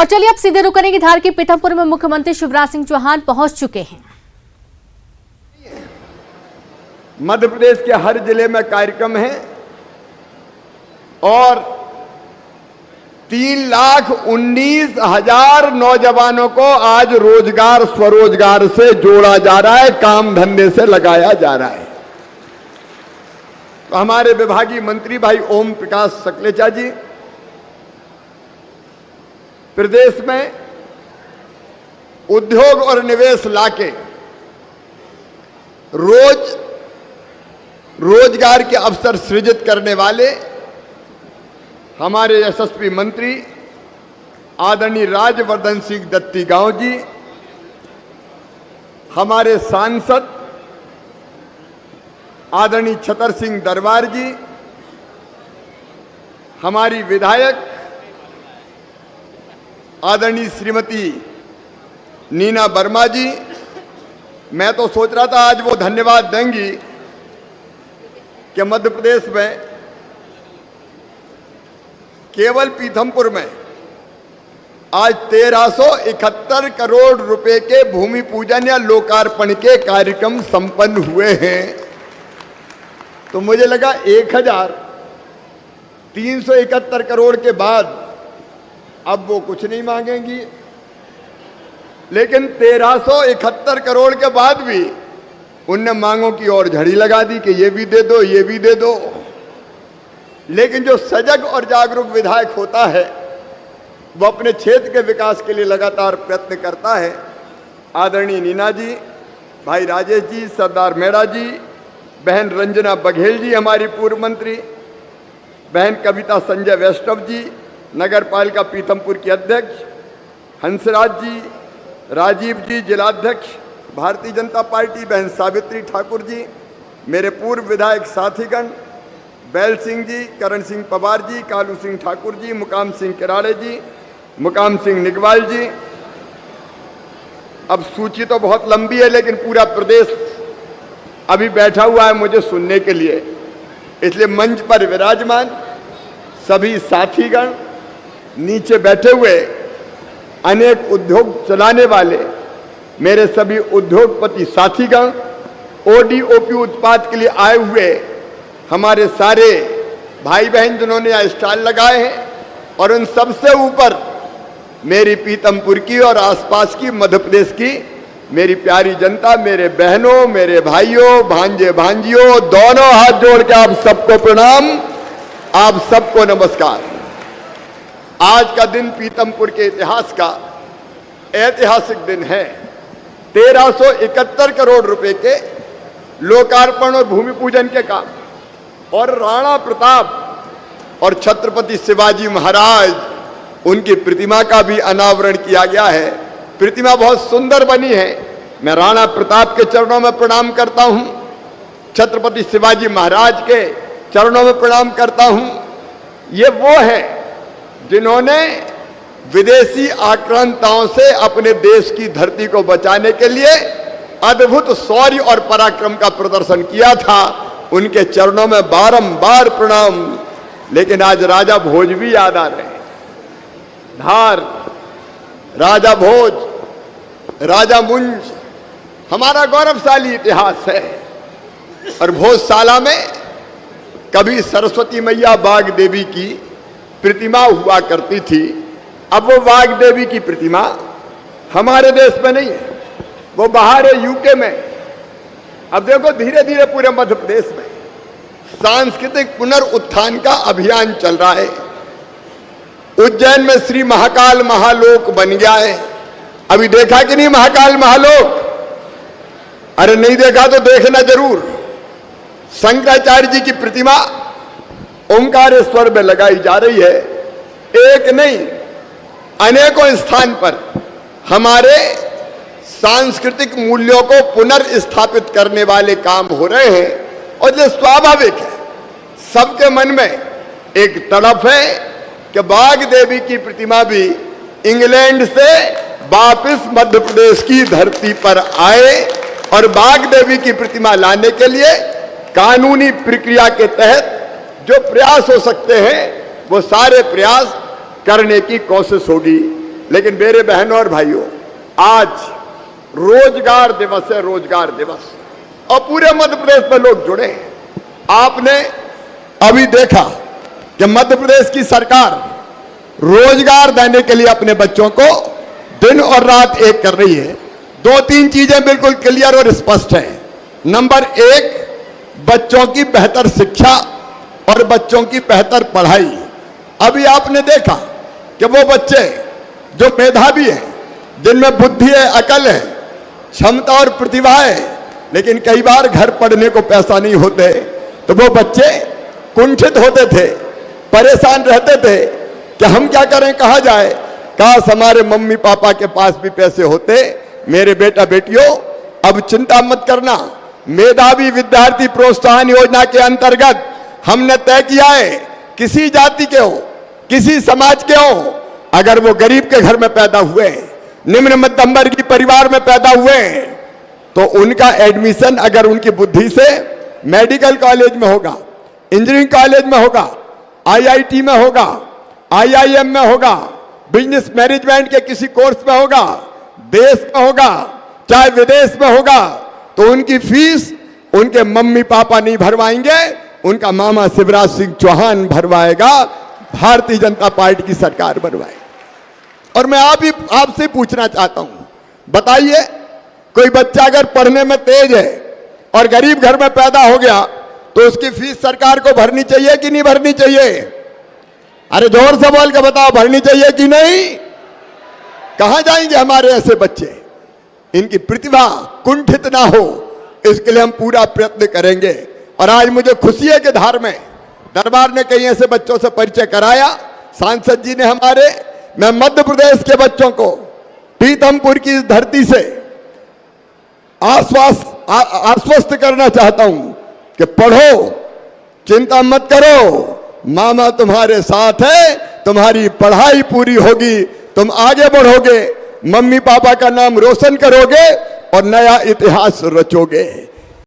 और चलिए अब सीधे रुक करेंगे धार के पीथमपुर में मुख्यमंत्री शिवराज सिंह चौहान पहुंच चुके हैं। मध्य प्रदेश के हर जिले में कार्यक्रम है और 3,19,000 नौजवानों को आज रोजगार स्वरोजगार से जोड़ा जा रहा है, काम धंधे से लगाया जा रहा है। तो हमारे विभागीय मंत्री भाई ओम प्रकाश सकलेचा जी प्रदेश में उद्योग और निवेश लाके रोजगार के अवसर सृजित करने वाले हमारे यशस्वी मंत्री आदरणीय राजवर्धन सिंह दत्तीगांव जी, हमारे सांसद आदरणीय छतर सिंह दरबार जी, हमारी विधायक आदरणीय श्रीमती नीना वर्मा जी। मैं तो सोच रहा था आज वो धन्यवाद देंगी कि मध्य प्रदेश में केवल पीथमपुर में आज 1371 करोड़ रुपए के भूमि पूजन या लोकार्पण के कार्यक्रम संपन्न हुए हैं। तो मुझे लगा 1371 करोड़ के बाद अब वो कुछ नहीं मांगेंगी, लेकिन 1371 करोड़ के बाद भी उनने मांगों की ओर झड़ी लगा दी कि ये भी दे दो, ये भी दे दो। लेकिन जो सजग और जागरूक विधायक होता है वो अपने क्षेत्र के विकास के लिए लगातार प्रयत्न करता है। आदरणीय नीना जी, भाई राजेश जी, सरदार मेड़ा जी, बहन रंजना बघेल जी हमारी पूर्व मंत्री, बहन कविता संजय वैष्णव जी नगर पालिका पीथमपुर की अध्यक्ष, हंसराज जी, राजीव जी जिलाध्यक्ष भारतीय जनता पार्टी, बहन सावित्री ठाकुर जी, मेरे पूर्व विधायक साथीगण बैल सिंह जी, करण सिंह पवार जी, कालू सिंह ठाकुर जी, मुकाम सिंह किराड़े जी, मुकाम सिंह निगवाल जी। अब सूची तो बहुत लंबी है लेकिन पूरा प्रदेश अभी बैठा हुआ है मुझे सुनने के लिए, इसलिए मंच पर विराजमान सभी साथीगण, नीचे बैठे हुए अनेक उद्योग चलाने वाले मेरे सभी उद्योगपति साथीगण, ओडीओपी उत्पाद के लिए आए हुए हमारे सारे भाई बहन जिन्होंने यहाँ स्टॉल लगाए हैं, और उन सबसे ऊपर मेरी पीथमपुर की और आसपास की मध्य प्रदेश की मेरी प्यारी जनता, मेरे बहनों, मेरे भाइयों, भांजे भांजियों, दोनों हाथ जोड़ के आप सबको प्रणाम, आप सबको नमस्कार। आज का दिन पीथमपुर के इतिहास का ऐतिहासिक दिन है। 1371 करोड़ रुपए के लोकार्पण और भूमि पूजन के काम, और राणा प्रताप और छत्रपति शिवाजी महाराज उनकी प्रतिमा का भी अनावरण किया गया है। प्रतिमा बहुत सुंदर बनी है। मैं राणा प्रताप के चरणों में प्रणाम करता हूं, छत्रपति शिवाजी महाराज के चरणों में प्रणाम करता हूं। ये वो है जिन्होंने विदेशी आक्रांताओं से अपने देश की धरती को बचाने के लिए अद्भुत शौर्य और पराक्रम का प्रदर्शन किया था। उनके चरणों में बारंबार प्रणाम। लेकिन आज राजा भोज भी याद आ रहे हैं। धार, राजा भोज, राजा मुंज हमारा गौरवशाली इतिहास है। और भोजशाला में कभी सरस्वती मैया बाग देवी की प्रतिमा हुआ करती थी। अब वो बाग देवी की प्रतिमा हमारे देश में नहीं है, वो बाहर है, यूके में। अब देखो धीरे धीरे पूरे मध्य प्रदेश में सांस्कृतिक पुनरुत्थान का अभियान चल रहा है। उज्जैन में श्री महाकाल महालोक बन गया है। अभी देखा कि नहीं महाकाल महालोक? अरे नहीं देखा तो देखना जरूर। शंकराचार्य जी की प्रतिमा ओंकारेश्वर में लगाई जा रही है। एक नहीं अनेकों स्थान पर हमारे सांस्कृतिक मूल्यों को पुनर्स्थापित करने वाले काम हो रहे हैं। और ये स्वाभाविक है, सबके मन में एक तड़प है कि बाग देवी की प्रतिमा भी इंग्लैंड से वापस मध्य प्रदेश की धरती पर आए। और बाग देवी की प्रतिमा लाने के लिए कानूनी प्रक्रिया के तहत जो प्रयास हो सकते हैं वो सारे प्रयास करने की कोशिश होगी। लेकिन मेरे बहनों और भाइयों, आज रोजगार दिवस है, रोजगार दिवस, और पूरे मध्य प्रदेश में लोग जुड़े हैं। आपने अभी देखा कि मध्य प्रदेश की सरकार रोजगार देने के लिए अपने बच्चों को दिन और रात एक कर रही है। दो तीन चीजें बिल्कुल क्लियर और स्पष्ट हैं। नंबर एक, बच्चों की बेहतर शिक्षा और बच्चों की बेहतर पढ़ाई। अभी आपने देखा कि वो बच्चे जो मेधावी हैं, जिनमें बुद्धि है, अकल है, क्षमता और प्रतिभा है, लेकिन कई बार घर पढ़ने को पैसा नहीं होते, तो वो बच्चे कुंठित होते थे, परेशान रहते थे कि हम क्या करें, कहाँ जाए। काश हमारे मम्मी पापा के पास भी पैसे होते। मेरे बेटा बेटियों, अब चिंता मत करना। मेधावी विद्यार्थी प्रोत्साहन योजना के अंतर्गत हमने तय किया है, किसी जाति के हो, किसी समाज के हो, अगर वो गरीब के घर में पैदा हुए, निम्न मध्यम वर्ग की परिवार में पैदा हुए, तो उनका एडमिशन अगर उनकी बुद्धि से मेडिकल कॉलेज में होगा, इंजीनियरिंग कॉलेज में होगा, आईआईटी में होगा, आईआईएम में होगा, बिजनेस मैनेजमेंट के किसी कोर्स में होगा, देश में होगा चाहे विदेश में होगा, तो उनकी फीस उनके मम्मी पापा नहीं भरवाएंगे, उनका मामा शिवराज सिंह चौहान भरवाएगा, भारतीय जनता पार्टी की सरकार भरवाएगी। और मैं आपसे पूछना चाहता हूं, बताइए, कोई बच्चा अगर पढ़ने में तेज है और गरीब घर में पैदा हो गया, तो उसकी फीस सरकार को भरनी चाहिए कि नहीं भरनी चाहिए? अरे जोर से बोल के बताओ, भरनी चाहिए कि नहीं? कहां जाएंगे हमारे ऐसे बच्चे? इनकी प्रतिभा कुंठित ना हो, इसके लिए हम पूरा प्रयत्न करेंगे। और आज मुझे खुशी है कि धार में दरबार ने कई ऐसे बच्चों से परिचय कराया, सांसद जी ने हमारे। मैं मध्य प्रदेश के बच्चों को पीथमपुर की इस धरती से आश्वस्त करना चाहता हूं कि पढ़ो, चिंता मत करो, मामा तुम्हारे साथ है, तुम्हारी पढ़ाई पूरी होगी, तुम आगे बढ़ोगे, मम्मी पापा का नाम रोशन करोगे और नया इतिहास रचोगे।